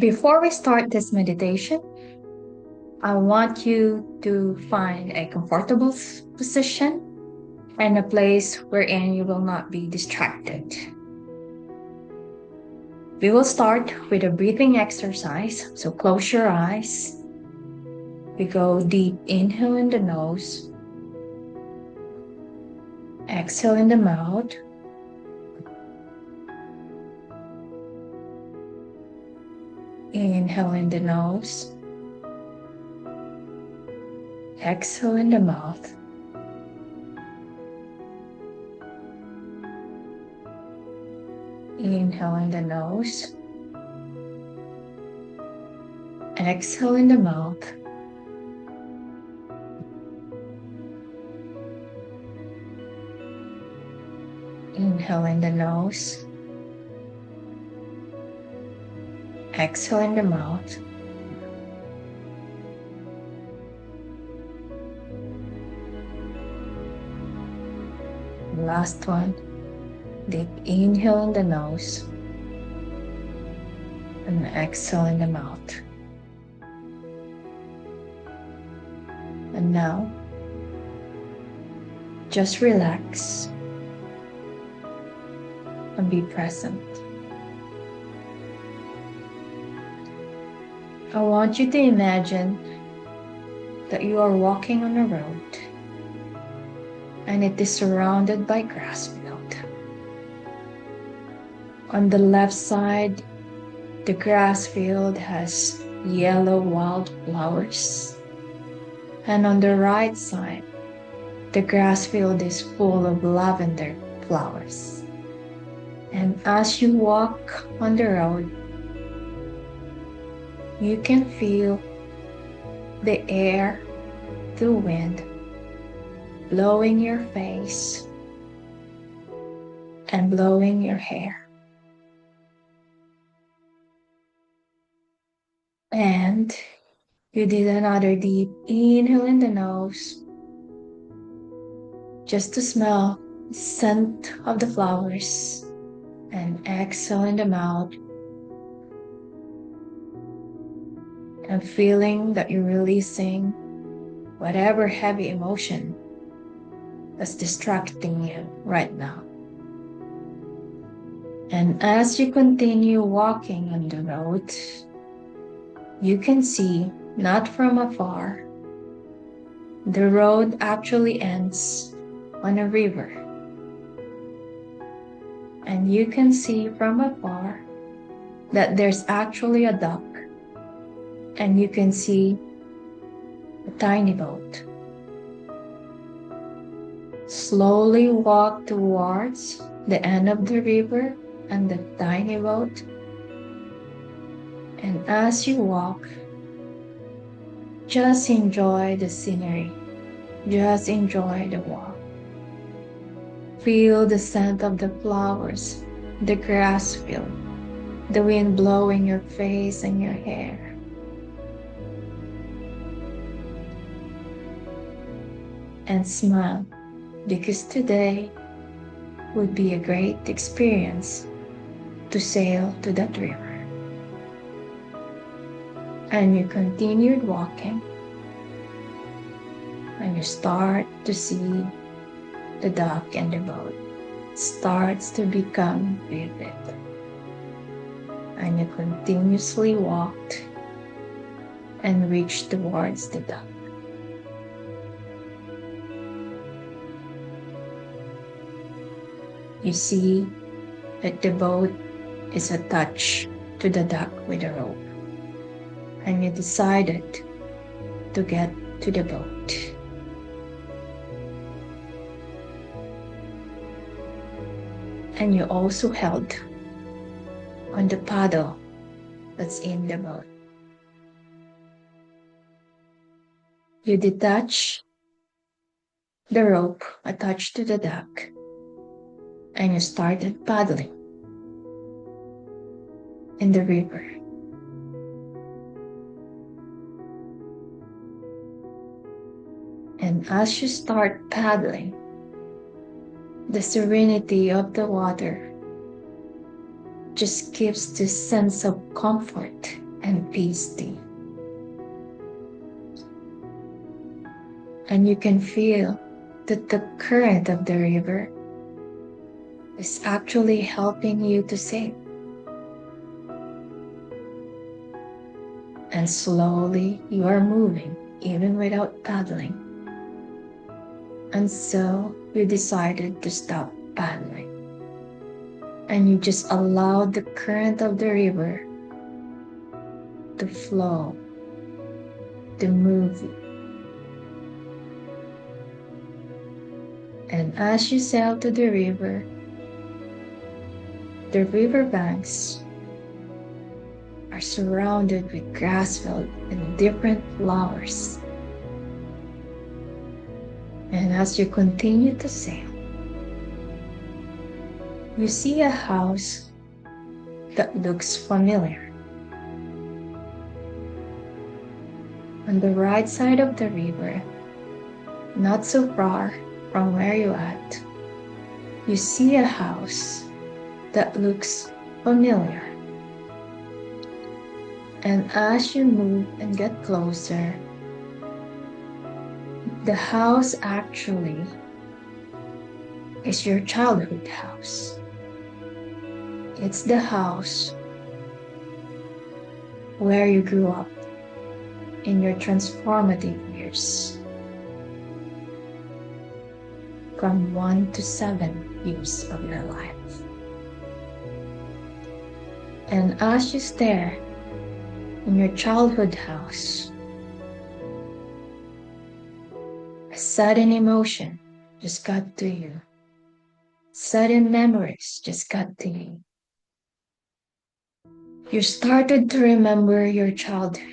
Before we start this meditation, I want you to find a comfortable position and a place wherein you will not be distracted. We will start with a breathing exercise, so close your eyes. We go deep inhale in the nose, exhale in the mouth. Inhale in the nose, exhale in the mouth. Inhale in the nose, exhale in the mouth. Inhale in the nose, exhale in the mouth. Last one. Deep inhale in the nose and exhale in the mouth. And now, just relax and be present. I want you to imagine that you are walking on a road and it is surrounded by grass field. On the left side, the grass field has yellow wildflowers. And on the right side, the grass field is full of lavender flowers. And as you walk on the road, you can feel the air, the wind, blowing your face and blowing your hair. And you did another deep inhale in the nose, just to smell the scent of the flowers, and exhale in the mouth, and feeling that you're releasing whatever heavy emotion that's distracting you right now. And as you continue walking on the road, you can see, not from afar, the road actually ends on a river. And you can see from afar that there's actually a dock, and you can see a tiny boat. Slowly walk towards the end of the river and the tiny boat. And as you walk, just enjoy the scenery. Just enjoy the walk. Feel the scent of the flowers, the grass field, the wind blowing your face and your hair. And smile, because today would be a great experience to sail to that river. And you continued walking, and you start to see the dock and the boat starts to become vivid. And you continuously walked and reached towards the dock. You see that the boat is attached to the dock with a rope. And you decided to get to the boat. And you also held on the paddle that's in the boat. You detach the rope attached to the dock, and you started paddling in the river. And as you start paddling, the serenity of the water just gives this sense of comfort and peaceful. And you can feel that the current of the river is actually helping you to sail. And slowly you are moving even without paddling. And so you decided to stop paddling. And you just allowed the current of the river to flow, to move you. And as you sail to the riverbanks are surrounded with grassfield and different flowers. And as you continue to sail, you see a house that looks familiar. On the right side of the river, not so far from where you're at, you see a house that looks familiar. And as you move and get closer, the house actually is your childhood house. It's the house where you grew up in your transformative years, from 1 to 7 years of your life. And as you stare in your childhood house, a sudden emotion just got to you. Sudden memories just got to you. You started to remember your childhood.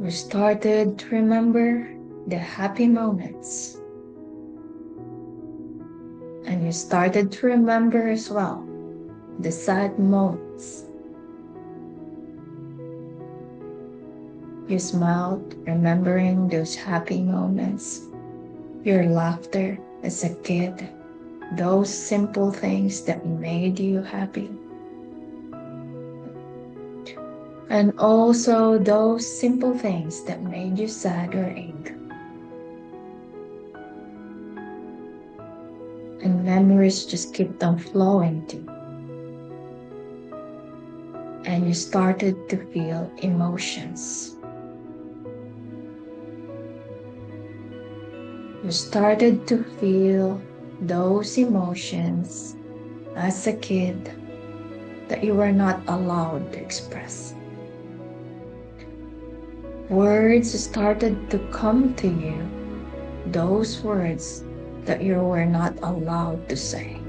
You started to remember the happy moments. And you started to remember as well the sad moments. You smiled, remembering those happy moments, your laughter as a kid, those simple things that made you happy. And also those simple things that made you sad or angry. And memories just kept on flowing to you. And you started to feel emotions. You started to feel those emotions as a kid that you were not allowed to express. Words started to come to you, those words that you were not allowed to say.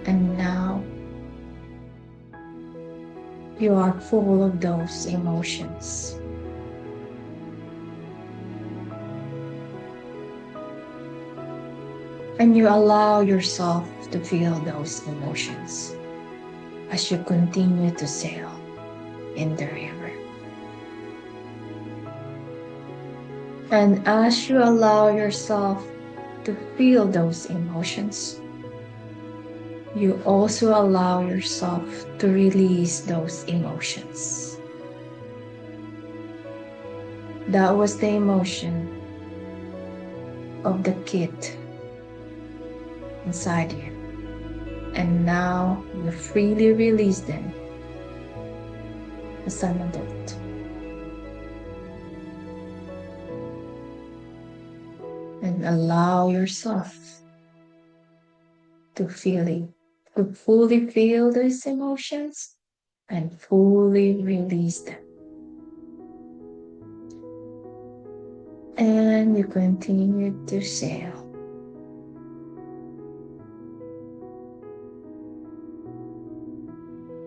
And now you are full of those emotions. And you allow yourself to feel those emotions as you continue to sail in the river. And as you allow yourself to feel those emotions, you also allow yourself to release those emotions. That was the emotion of the kid inside you. And now you freely release them as an adult. And allow yourself to fully feel these emotions and fully release them. And you continue to sail.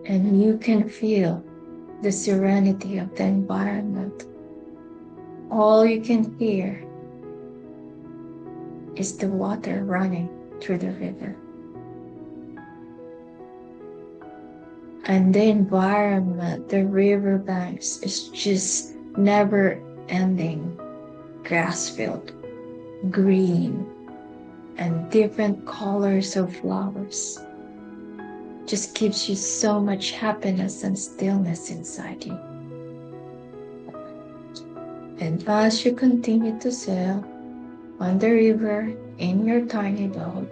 And you can feel the serenity of the environment. All you can hear is the water running through the river. And the environment, the riverbanks, is just never-ending grass-filled, green, and different colors of flowers. just gives you so much happiness and stillness inside you. And as you continue to sail on the river in your tiny boat,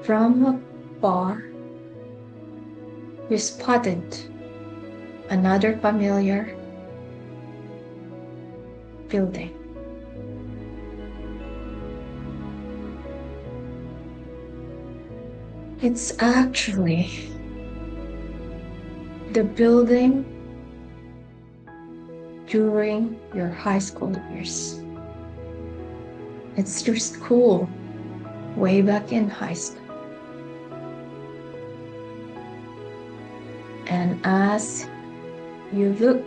from afar, you spotted another familiar building. It's actually the building during your high school years. It's your school way back in high school. And as you look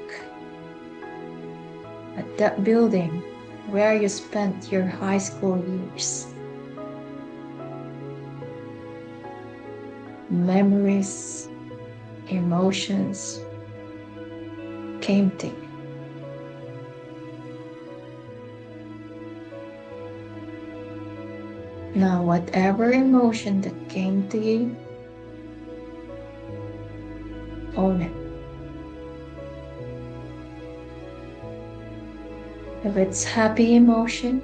at that building where you spent your high school years, memories, emotions came to you. Now, whatever emotion that came to you, own it. If it's happy emotion,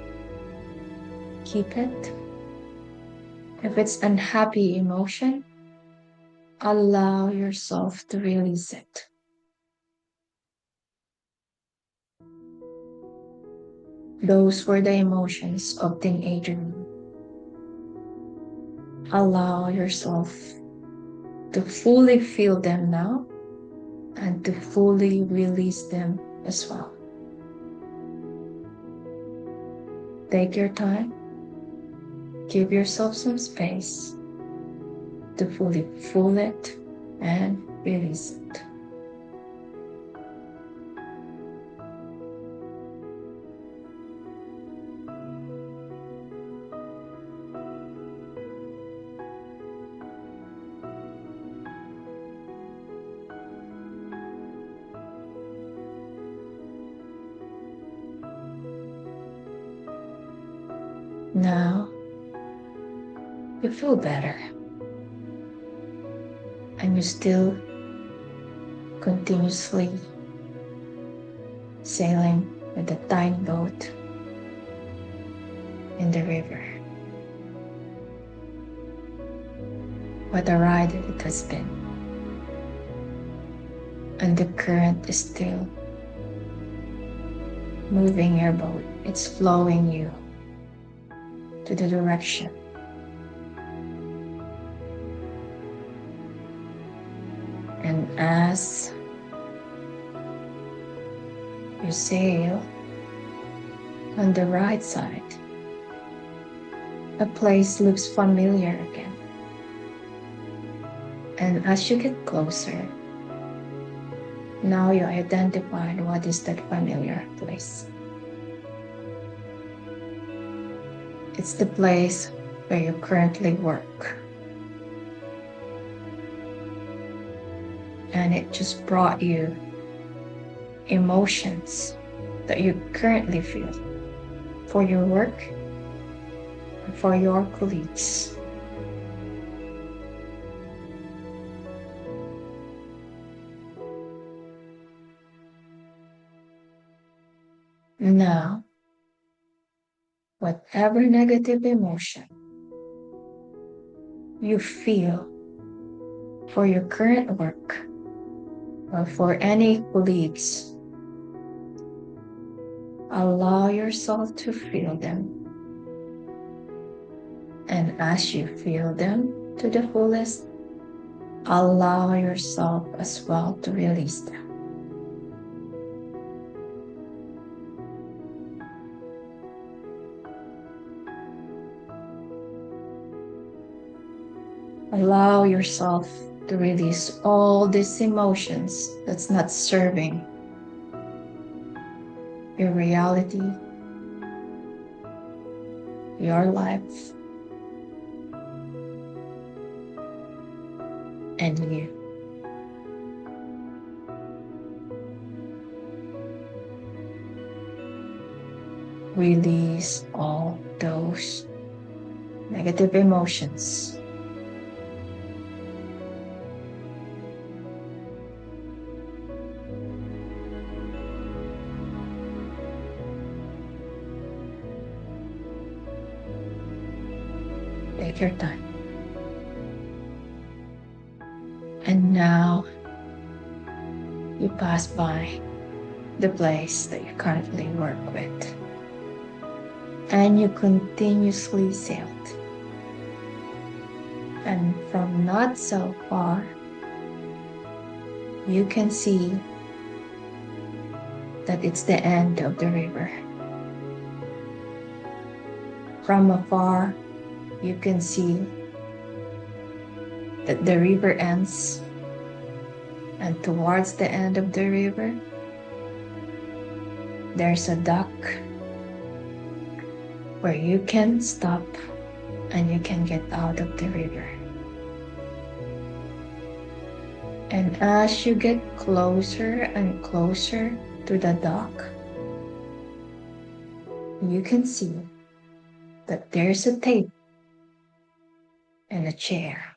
keep it. If it's unhappy emotion, allow yourself to release it. Those were the emotions of teenager. Allow yourself to fully feel them now and to fully release them as well. Take your time. Give yourself some space to fully feel it and release it. Now, you feel better. And you still continuously sailing with the tiny boat in the river. What a ride it has been. And the current is still moving your boat. It's flowing you to the direction. And as you sail on the right side, a place looks familiar again. And as you get closer, now you identified what is that familiar place. It's the place where you currently work. And it just brought you emotions that you currently feel for your work and for your colleagues. Now, whatever negative emotion you feel for your current work or for any colleagues, allow yourself to feel them. And as you feel them to the fullest, allow yourself as well to release them. Allow yourself to release all these emotions that's not serving your reality, your life, and you. Release all those negative emotions Take your time. And now you pass by the place that you currently work with, and you continuously sailed. And from not so far, you can see that it's the end of the river. From afar, you can see that the river ends, and towards the end of the river, there's a dock where you can stop and you can get out of the river. And as you get closer and closer to the dock, you can see that there's a table and a chair.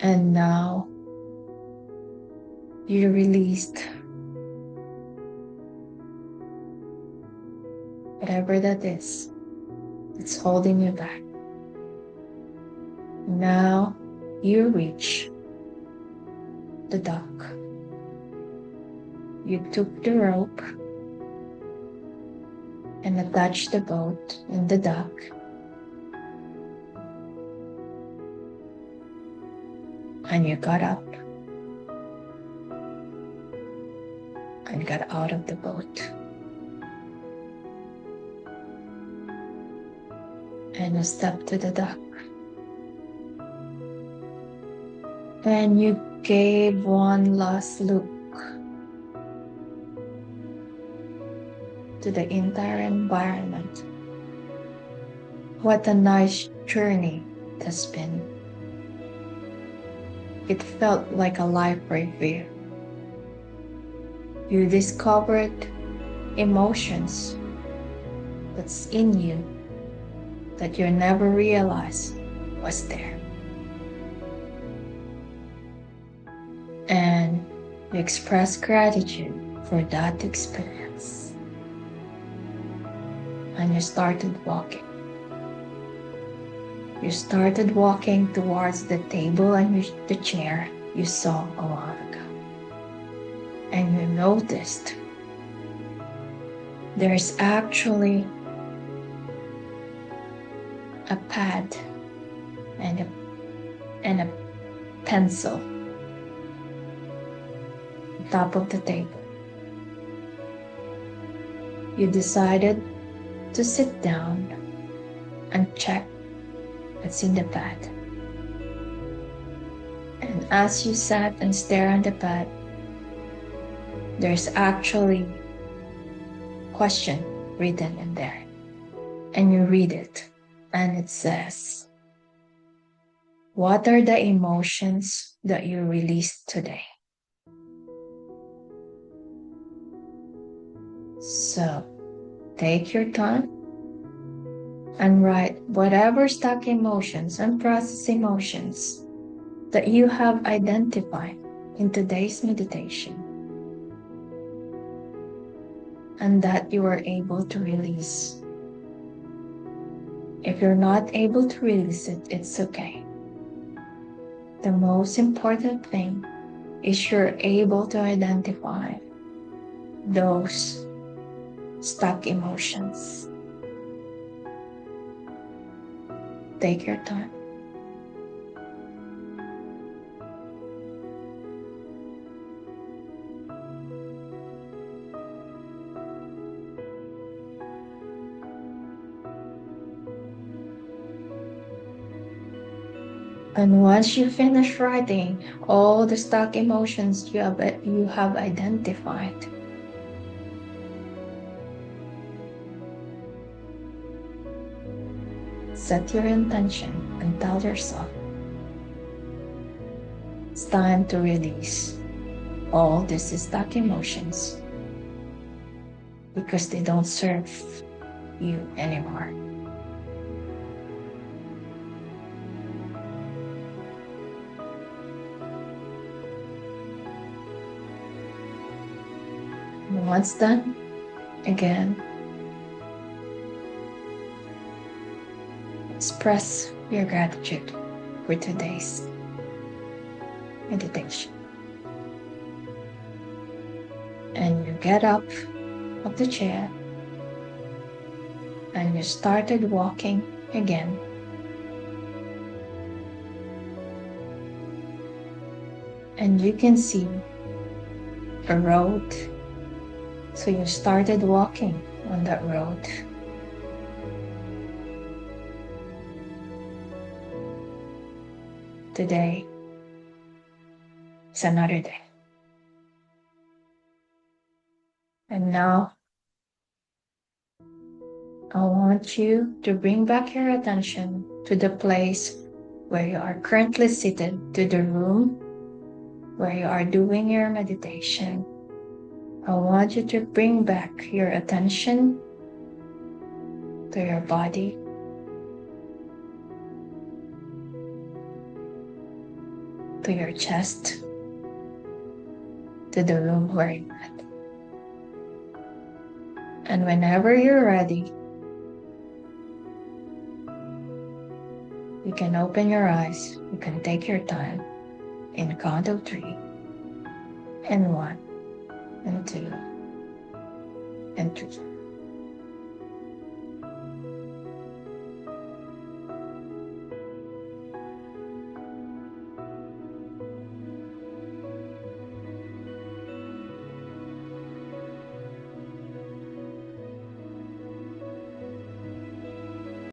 And now you released whatever that is that's holding you back. Now you reach the dock. You took the rope and attached the boat in the dock. And you got up and got out of the boat. And you stepped to the dock. And you gave one last look to the entire environment. What a nice journey it has been. It felt like a life review. You discovered emotions that's in you that you never realized was there. And you express gratitude for that experience. And you started walking. You started walking towards the table and the chair you saw a while ago. And you noticed there's actually a pad and a pencil on top of the table. You decided to sit down and check what's in the pad. And as you sat and stared on the pad, there's actually a question written in there. And you read it, and it says, "What are the emotions that you released today?" So, take your time and write whatever stuck emotions and process emotions that you have identified in today's meditation and that you were able to release. If you're not able to release it, it's okay. The most important thing is you're able to identify those stuck emotions. Take your time. And once you finish writing all the stuck emotions you have identified, set your intention and tell yourself it's time to release all these stuck emotions because they don't serve you anymore. And once done, again, express your gratitude for today's meditation. And you get up of the chair and you started walking again. And you can see a road, so you started walking on that road. Today is another day. And now I want you to bring back your attention to the place where you are currently seated, to the room where you are doing your meditation. I want you to bring back your attention to your body, to your chest, to the room where you're at. And whenever you're ready, you can open your eyes, you can take your time in count of 3, and 1, and 2, and 3.